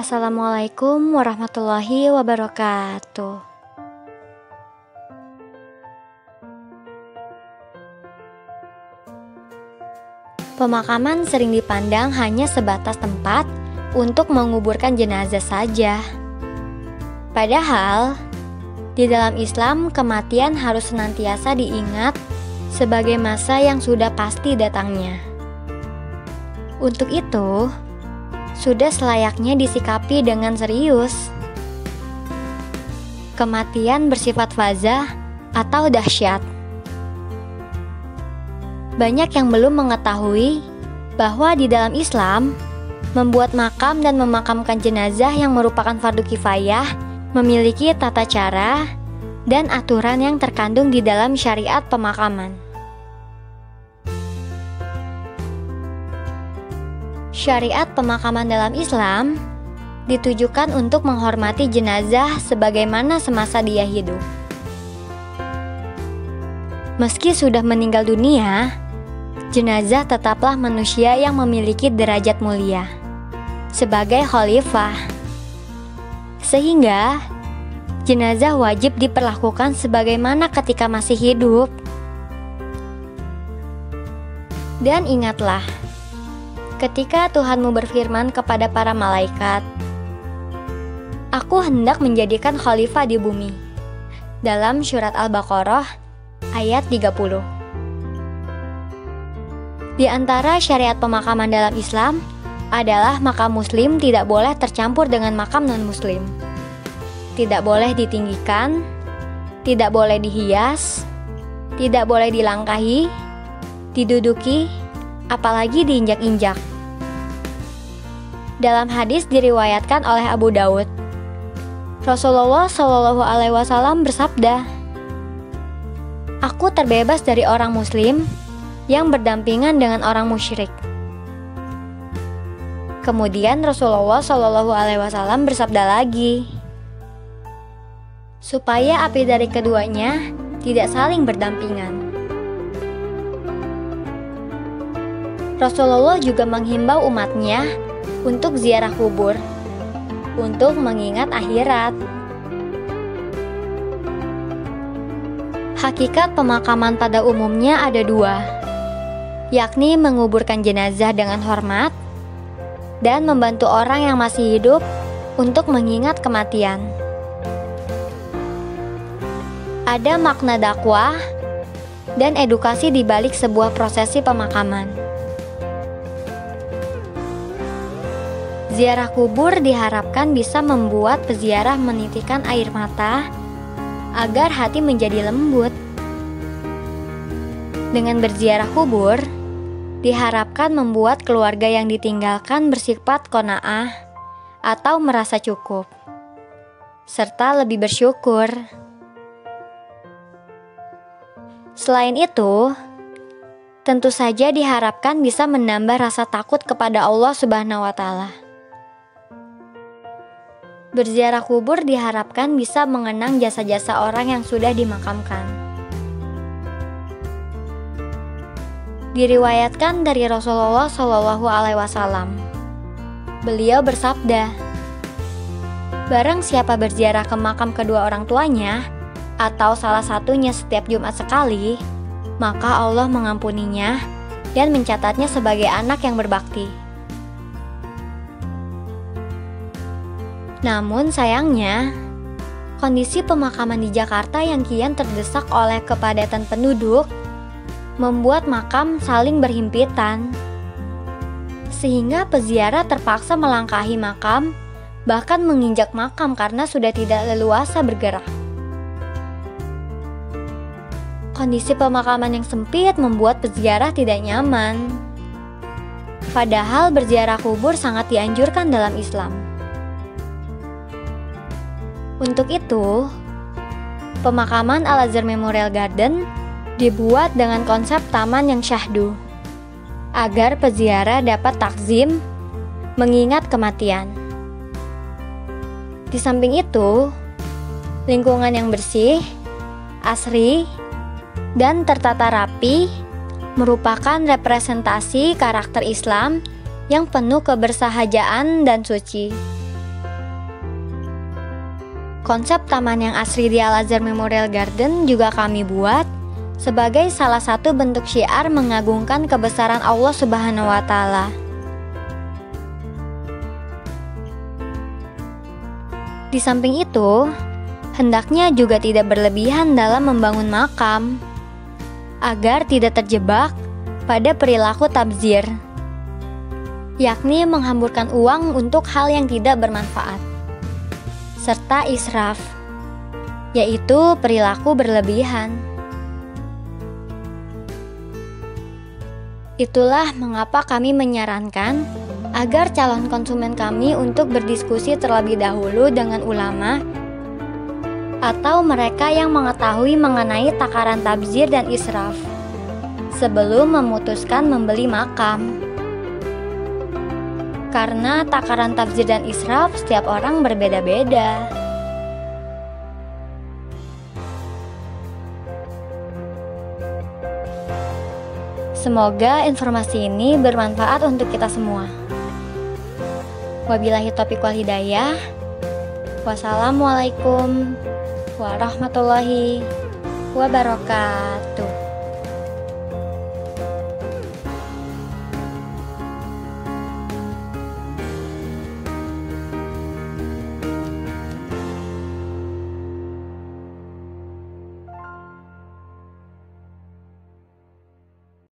Assalamualaikum warahmatullahi wabarakatuh. Pemakaman sering dipandang hanya sebatas tempat untuk menguburkan jenazah saja. Padahal, di dalam Islam kematian harus senantiasa diingat sebagai masa yang sudah pasti datangnya. Untuk itu, sudah selayaknya disikapi dengan serius. Kematian bersifat fazah atau dahsyat. Banyak yang belum mengetahui bahwa di dalam Islam, membuat makam dan memakamkan jenazah yang merupakan fardu kifayah memiliki tata cara dan aturan yang terkandung di dalam syariat pemakaman. Syariat pemakaman dalam Islam ditujukan untuk menghormati jenazah sebagaimana semasa dia hidup. Meski sudah meninggal dunia, jenazah tetaplah manusia yang memiliki derajat mulia sebagai khalifah. Sehingga, jenazah wajib diperlakukan sebagaimana ketika masih hidup. Dan ingatlah, ketika Tuhanmu berfirman kepada para malaikat, "Aku hendak menjadikan khalifah di bumi." Dalam surat Al-Baqarah ayat 30. Di antara syariat pemakaman dalam Islam adalah makam muslim tidak boleh tercampur dengan makam non-muslim. Tidak boleh ditinggikan, tidak boleh dihias, tidak boleh dilangkahi, diduduki, apalagi diinjak-injak. Dalam hadis diriwayatkan oleh Abu Daud, Rasulullah Shallallahu Alaihi Wasallam bersabda, "Aku terbebas dari orang Muslim yang berdampingan dengan orang musyrik." Kemudian Rasulullah Shallallahu Alaihi Wasallam bersabda lagi, supaya api dari keduanya tidak saling berdampingan. Rasulullah juga menghimbau umatnya untuk ziarah kubur, untuk mengingat akhirat. Hakikat pemakaman pada umumnya ada dua, yakni menguburkan jenazah dengan hormat dan membantu orang yang masih hidup untuk mengingat kematian. Ada makna dakwah dan edukasi di balik sebuah prosesi pemakaman. Ziarah kubur diharapkan bisa membuat peziarah menitikkan air mata agar hati menjadi lembut. Dengan berziarah kubur, diharapkan membuat keluarga yang ditinggalkan bersifat qanaah atau merasa cukup, serta lebih bersyukur. Selain itu, tentu saja diharapkan bisa menambah rasa takut kepada Allah Subhanahu wa Ta'ala. Berziarah kubur diharapkan bisa mengenang jasa-jasa orang yang sudah dimakamkan. Diriwayatkan dari Rasulullah Shallallahu Alaihi Wasallam, beliau bersabda, "Barang siapa berziarah ke makam kedua orang tuanya atau salah satunya setiap Jumat sekali, maka Allah mengampuninya dan mencatatnya sebagai anak yang berbakti." Namun sayangnya, kondisi pemakaman di Jakarta yang kian terdesak oleh kepadatan penduduk membuat makam saling berhimpitan, sehingga peziarah terpaksa melangkahi makam, bahkan menginjak makam karena sudah tidak leluasa bergerak. Kondisi pemakaman yang sempit membuat peziarah tidak nyaman. Padahal berziarah kubur sangat dianjurkan dalam Islam. Untuk itu, pemakaman Al-Azhar Memorial Garden dibuat dengan konsep taman yang syahdu, agar peziarah dapat takzim, mengingat kematian. Di samping itu, lingkungan yang bersih, asri, dan tertata rapi merupakan representasi karakter Islam yang penuh kebersahajaan dan suci. Konsep taman yang asri di Al-Azhar Memorial Garden juga kami buat sebagai salah satu bentuk syiar mengagungkan kebesaran Allah Subhanahu wa Ta'ala. Di samping itu, hendaknya juga tidak berlebihan dalam membangun makam, agar tidak terjebak pada perilaku tabdzir, yakni menghamburkan uang untuk hal yang tidak bermanfaat, serta israf, yaitu perilaku berlebihan. Itulah mengapa kami menyarankan agar calon konsumen kami untuk berdiskusi terlebih dahulu dengan ulama atau mereka yang mengetahui mengenai takaran tabdzir dan israf sebelum memutuskan membeli makam. Karena takaran tabdzir dan israf setiap orang berbeda-beda. Semoga informasi ini bermanfaat untuk kita semua. Wabillahi taufiq wal hidayah. Wassalamualaikum warahmatullahi wabarakatuh.